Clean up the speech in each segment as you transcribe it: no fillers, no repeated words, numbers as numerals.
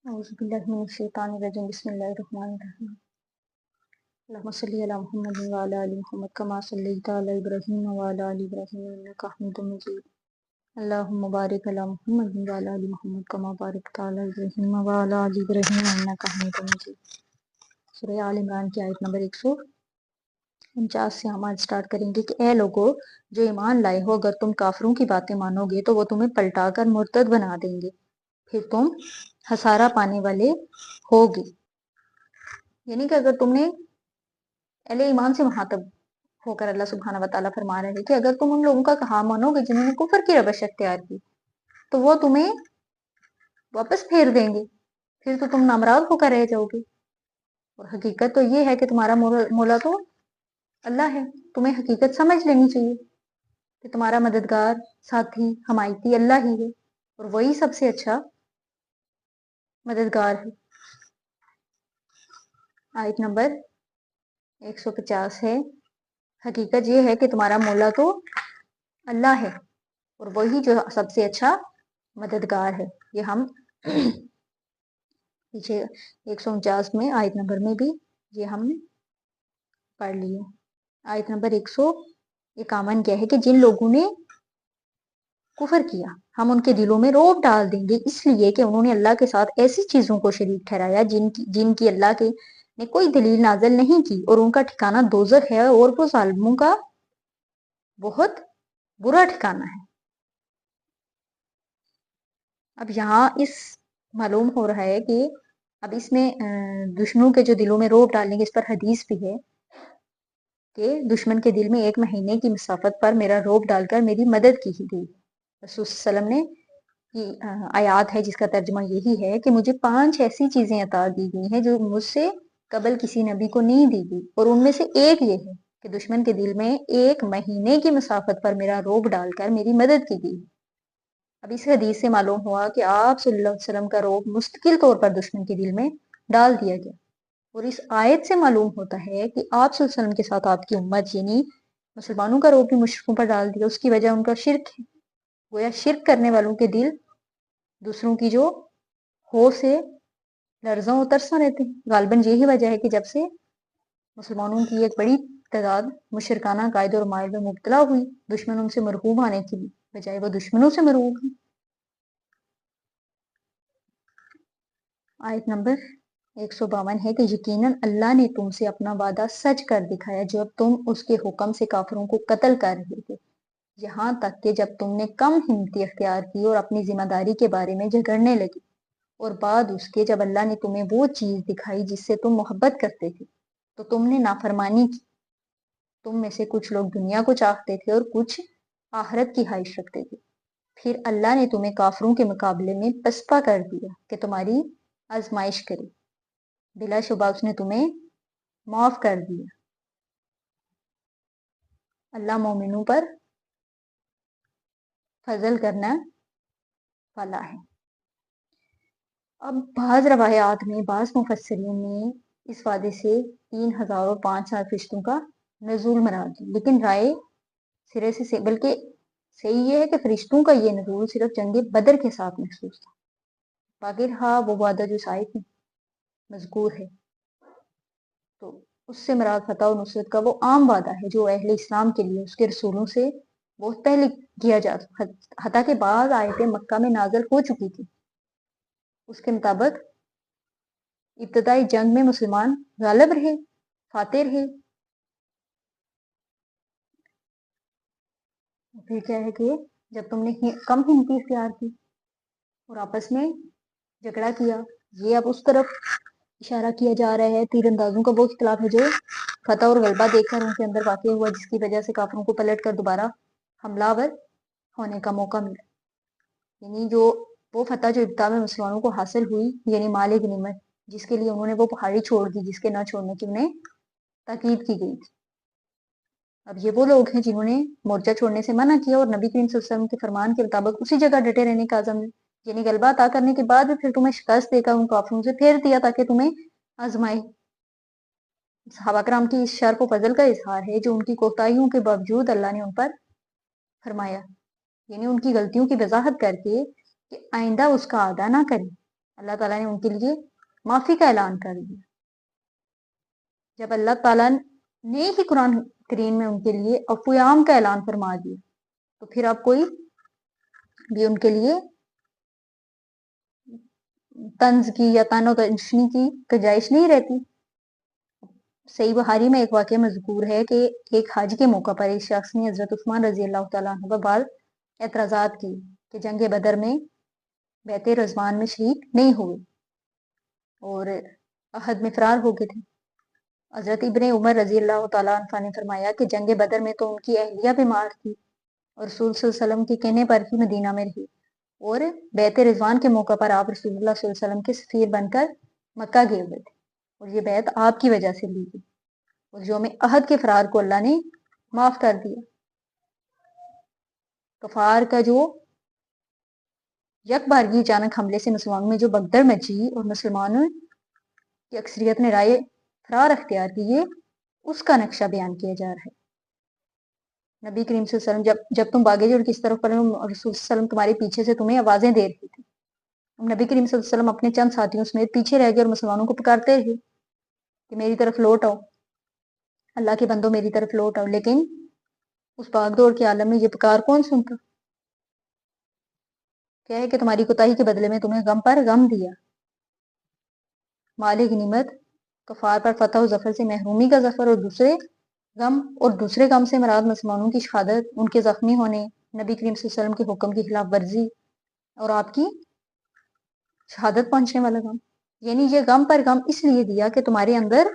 اعوذ باللہ من الشیطان الرجیم بسم اللہ الرحمن الرحیم اللہم صلی علی محمد وعلی آل محمد کما صلیت علی ابراہیم وعلی آل ابراہیم انک حمید مجید اللہم بارک علی محمد وعلی آل محمد کما بارکت علی ابراہیم وعلی آل ابراہیم انک حمید مجید۔ سورہ آل عمران کی آیت نمبر 149 سے ہم آج سٹارٹ کریں گے کہ اے لوگو جو ایمان لائے ہو، اگر تم کافروں کی باتیں مانو گے تو وہ تمہیں پلٹا کر مرتد بنا دیں گے، پھر تم خسارہ پانے والے ہوگی۔ یعنی کہ اگر تم نے اہل ایمان سے مخاطب ہو کر اللہ سبحانہ وتعالیٰ فرما رہے ہیں کہ اگر تم ان لوگوں کا کہا مانو گے جنہوں نے کفر کی روش اختیار کی تو وہ تمہیں واپس پھیر دیں گے، پھر تو تم نامراد ہو کر رہ جاؤ گے۔ اور حقیقت تو یہ ہے کہ تمہارا مولا تو اللہ ہے، تمہیں حقیقت سمجھ لینی چاہیے کہ تمہارا مددگار، ساتھی، حمایتی اللہ ہی ہے، اور وہی سب سے اچھا مددگار ہے۔ آیت نمبر 150 ہے، حقیقت یہ ہے کہ تمہارا مولا تو اللہ ہے اور وہی جو سب سے اچھا مددگار ہے۔ یہ ہم پیچھے 149 میں آیت نمبر میں بھی یہ ہم نے پڑھ لی ہے۔ آیت نمبر 151 کیا ہے کہ جن لوگوں نے کفر کیا ہم ان کے دلوں میں رعب ڈال دیں گے، اس لیے کہ انہوں نے اللہ کے ساتھ ایسی چیزوں کو شریک ٹھہرایا جن کی اللہ کے نے کوئی دلیل نازل نہیں کی، اور ان کا ٹھکانہ دوزخ ہے اور وہ ظالموں کا بہت برا ٹھکانہ ہے۔ اب یہاں اس معلوم ہو رہا ہے کہ اب اس میں دشمنوں کے جو دلوں میں رعب ڈالیں گے، اس پر حدیث بھی ہے کہ دشمن کے دل میں 1 مہینے کی مسافت پر میرا رعب ڈال کر میری مدد کی ہی گئی۔ رسول صلی اللہ علیہ وسلم نے کی آیات ہے جس کا ترجمہ یہی ہے کہ مجھے 5 ایسی چیزیں عطا دی گئی ہیں جو مجھ سے قبل کسی نبی کو نہیں دی گئی، اور ان میں سے ایک یہ ہے کہ دشمن کے دل میں 1 مہینے کی مسافت پر میرا رعب ڈال کر میری مدد کی گئی۔ اب اس حدیث سے معلوم ہوا کہ آپ صلی اللہ علیہ وسلم کا رعب مستقل طور پر دشمن کے دل میں ڈال دیا گیا، اور اس آیت سے معلوم ہوتا ہے کہ آپ صلی اللہ علیہ وسلم کے ساتھ آپ کی امت یعنی مسلمانوں کا رعب بھی مشرکوں پر ڈال دیا، اس کی وجہ ان کا شرک ہے۔ گویا شرک کرنے والوں کے دل دوسروں کی جو ہو سے لرزاں و ترساں رہتے ہیں۔ غالباً یہی وجہ ہے کہ جب سے مسلمانوں کی ایک بڑی تعداد مشرکانہ عقائد اور مائل میں مبتلا ہوئی، دشمن ان سے مرعوب آنے کی بجائے وہ دشمنوں سے مرعوب ہیں۔ آیت نمبر 152 ہے کہ یقیناً اللہ نے تم سے اپنا وعدہ سچ کر دکھایا جب تم اس کے حکم سے کافروں کو قتل کر رہے تھے، یہاں تک کہ جب تم نے کم ہمتی اختیار کی اور اپنی ذمہ داری کے بارے میں جھگڑنے لگی، اور بعد اس کے جب اللہ نے تمہیں وہ چیز دکھائی جس سے تم محبت کرتے تھے تو تم نے نافرمانی کی۔ تم میں سے کچھ لوگ دنیا کو چاہتے تھے اور کچھ آخرت کی خواہش رکھتے تھے، پھر اللہ نے تمہیں کافروں کے مقابلے میں پسپا کر دیا کہ تمہاری آزمائش کرے، بلا شبہ اس نے تمہیں معاف کر دیا۔ اللہ مومنوں پر فضل کرنا والا ہے۔ اب بعض روایات میں بعض مفسرین نے اس وعدے سے 3005 فرشتوں کا نزول مراد لی، لیکن رائے سرے سے بلکہ صحیح یہ ہے کہ فرشتوں کا یہ نزول صرف جنگ بدر کے ساتھ محسوس تھا۔ باقر ہاں وہ وعدہ جو آیت میں مذکور ہے تو اس سے مراد فتح و نصرت کا وہ عام وعدہ ہے جو اہل اسلام کے لیے اس کے رسولوں سے بہت پہلے کیا جاتا، حتیٰ کہ بعض آیتیں مکہ میں نازل ہو چکی تھی۔ اس کے مطابق ابتدائی جنگ میں مسلمان غالب رہے، فاتح رہے۔ پھر کیا ہے کہ جب تم نے کم ہمتی اختیار کی اور آپس میں جھگڑا کیا، یہ اب اس طرف اشارہ کیا جا رہا ہے تیر اندازوں کا وہ اختلاف ہے جو فتح اور غلبہ دیکھ کر ان کے اندر واقع ہوا، جس کی وجہ سے کافروں کو پلٹ کر دوبارہ حملہ آور ہونے کا موقع ملا۔ یعنی جو وہ فتح جو ابتدا میں مسلمانوں کو حاصل ہوئی، یعنی مال غنیمت، جس کے لیے انہوں نے وہ پہاڑی چھوڑ دی جس کے نہ چھوڑنے کی انہیں تاکید کی گئی تھی۔ اب یہ وہ لوگ ہیں جنہوں نے مورچہ چھوڑنے سے منع کیا اور نبی کریم صلی اللہ علیہ وسلم کے فرمان کے مطابق اسی جگہ ڈٹے رہنے کا عزم ہے، یعنی غلبہ عطا کرنے کے بعد بھی پھر تمہیں شکست دے کر ان کافروں سے پھیر دیا تاکہ تمہیں آزمائے۔ صحابہ کرام کی اس شرف و فضل کا اظہار ہے جو ان کی کوتاہیوں کے باوجود اللہ نے ان پر فرمایا، یعنی ان کی غلطیوں کی وضاحت کر کے کہ آئندہ اس کا اعادہ نہ کریں۔ اللہ تعالیٰ نے ان کے لیے معافی کا اعلان کر دیا. جب اللہ تعالیٰ نے ہی قرآن کریم میں ان کے لیے عفو عام کا اعلان فرما دیا تو پھر آپ کوئی بھی ان کے لیے طنز کی یا طعن و تشنیع کی گنجائش نہیں رہتی. صحیح بخاری میں ایک واقعہ مذکور ہے کہ ایک حج کے موقع پر ایک شخص نے حضرت عثمان رضی اللہ تعالیٰ عنہ پر بعض اعتراضات کی کہ جنگ بدر میں بیت رضوان میں شہید نہیں ہوئے اور احد میں فرار ہو گئے تھے. حضرت ابن عمر رضی اللہ تعالیٰ عنہ نے فرمایا کہ جنگ بدر میں تو ان کی اہلیہ بیمار تھی اور رسول صلی اللہ علیہ وسلم کے کہنے پر ہی مدینہ میں رہی اور بیت رضوان کے موقع پر آپ رسول اللہ صلی اللہ علیہ وسلم کے سفیر بن کر مکہ گئے ہوئے تھے اور یہ بیعت آپ کی وجہ سے لی گئی اور یوم احد کے فرار کو اللہ نے معاف کر دیا. کفار کا جو یک بارگی اچانک حملے سے مسلمانوں میں جو بگدڑ مچی اور مسلمانوں کی اکثریت نے رائے فرار اختیار کی، یہ اس کا نقشہ بیان کیا جا رہا ہے. نبی کریم صلی اللہ علیہ وسلم جب تم بھاگے جو کس طرف پر رسول صلی اللہ علیہ وسلم تمہارے پیچھے سے تمہیں آوازیں دے رہی تھی. نبی کریم صلی اللہ علیہ وسلم اپنے چند ساتھیوں سمیت پیچھے رہ گئے اور مسلمانوں کو پکارتے رہے کہ میری طرف لوٹ آؤ، اللہ کے بندوں میری طرف لوٹ آؤ. لیکن اس بھاگ دوڑ کے عالم میں یہ پکار کون سنتا؟ کیا ہے کہ تمہاری کوتاہی کے بدلے میں تمہیں غم پر غم دیا. مال غنیمت، کفار پر فتح و ظفر سے محرومی کا ظفر اور دوسرے غم سے مراد مسلمانوں کی شہادت، ان کے زخمی ہونے، نبی کریم صلی اللہ علیہ وسلم کے حکم کی خلاف ورزی اور آپ کی شہادت پہنچنے والا غم. یعنی یہ غم پر غم اس لیے دیا کہ تمہارے اندر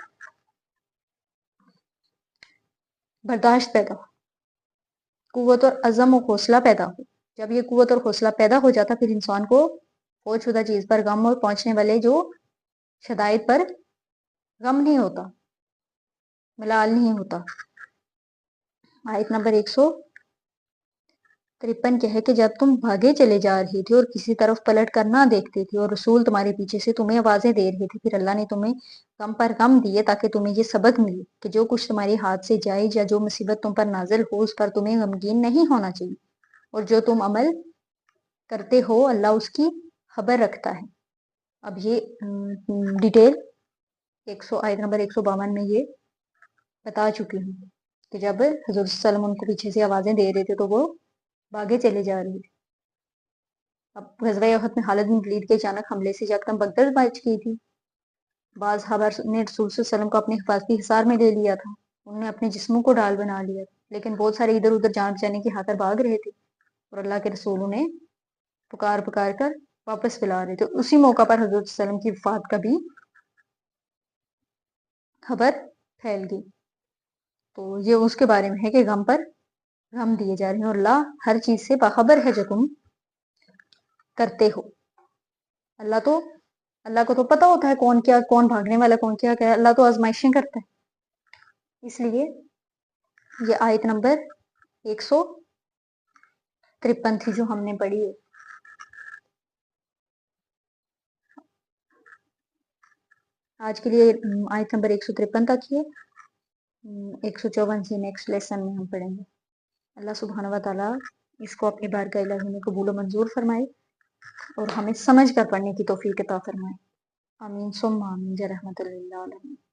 برداشت پیدا ہو، قوت اور عزم و حوصلہ پیدا ہو. جب یہ قوت اور حوصلہ پیدا ہو جاتا پھر انسان کو فوج شدہ چیز پر غم اور پہنچنے والے جو شدائد پر غم نہیں ہوتا، ملال نہیں ہوتا. آیت نمبر 153 کیا ہے کہ جب تم بھاگے چلے جا رہے تھے اور کسی طرف پلٹ کر نہ دیکھتے تھے اور رسول تمہارے پیچھے سے تمہیں آوازیں دے رہے تھے، پھر اللہ نے تمہیں غم پر غم دیے تاکہ تمہیں یہ سبق ملے کہ جو کچھ تمہارے ہاتھ سے جائے یا جو مصیبت تم پر نازل ہو اس پر تمہیں غمگین نہیں ہونا چاہیے، اور جو تم عمل کرتے ہو اللہ اس کی خبر رکھتا ہے. اب یہ ڈیٹیل آیت نمبر 152 میں یہ بتا چکی ہوں کہ جب حضور صلی اللہ علیہ وسلم ان کو پیچھے سے آوازیں دے رہے تھے تو وہ بھاگے چلے جا رہے تھے. اب غزوہ احد میں خالد بن ولید کے اچانک حملے سے یکدم بگدڑ مچ گئی تھی. بعض خبر نے رسول صلی اللہ علیہ وسلم کو اپنے حفاظتی حصار میں لے لیا تھا، انہوں نے اپنے جسموں کو ڈال بنا لیا تھا، لیکن بہت سارے ادھر ادھر جان بچانے کی خاطر بھاگ رہے تھے اور اللہ کے رسول انہیں پکار پکار کر واپس بلا رہے تھے. اسی موقع پر حضرت صلی اللہ علیہ وسلم کی وفات کا بھی خبر پھیل گئی. تو یہ اس کے بارے میں ہے کہ غم پر غم دیے جا رہے ہیں اور اللہ ہر چیز سے باخبر ہے جو تم کرتے ہو. اللہ کو تو پتہ ہوتا ہے کون بھاگنے والا کون کیا. اللہ تو آزمائشیں کرتا ہے. اس لیے یہ آیت نمبر 153 تھی جو ہم نے پڑھی ہے. آج کے لیے آیت نمبر 153 تک ہے. 154 سے نیکسٹ لیسن میں ہم پڑھیں گے. اللہ سبحانہ و تعالیٰ اس کو اپنی بارگاہ الہی میں قبول و منظور فرمائے اور ہمیں سمجھ کر پڑھنے کی توفیق عطا فرمائے. آمین ثم آمین. رحمت اللہ علیہ.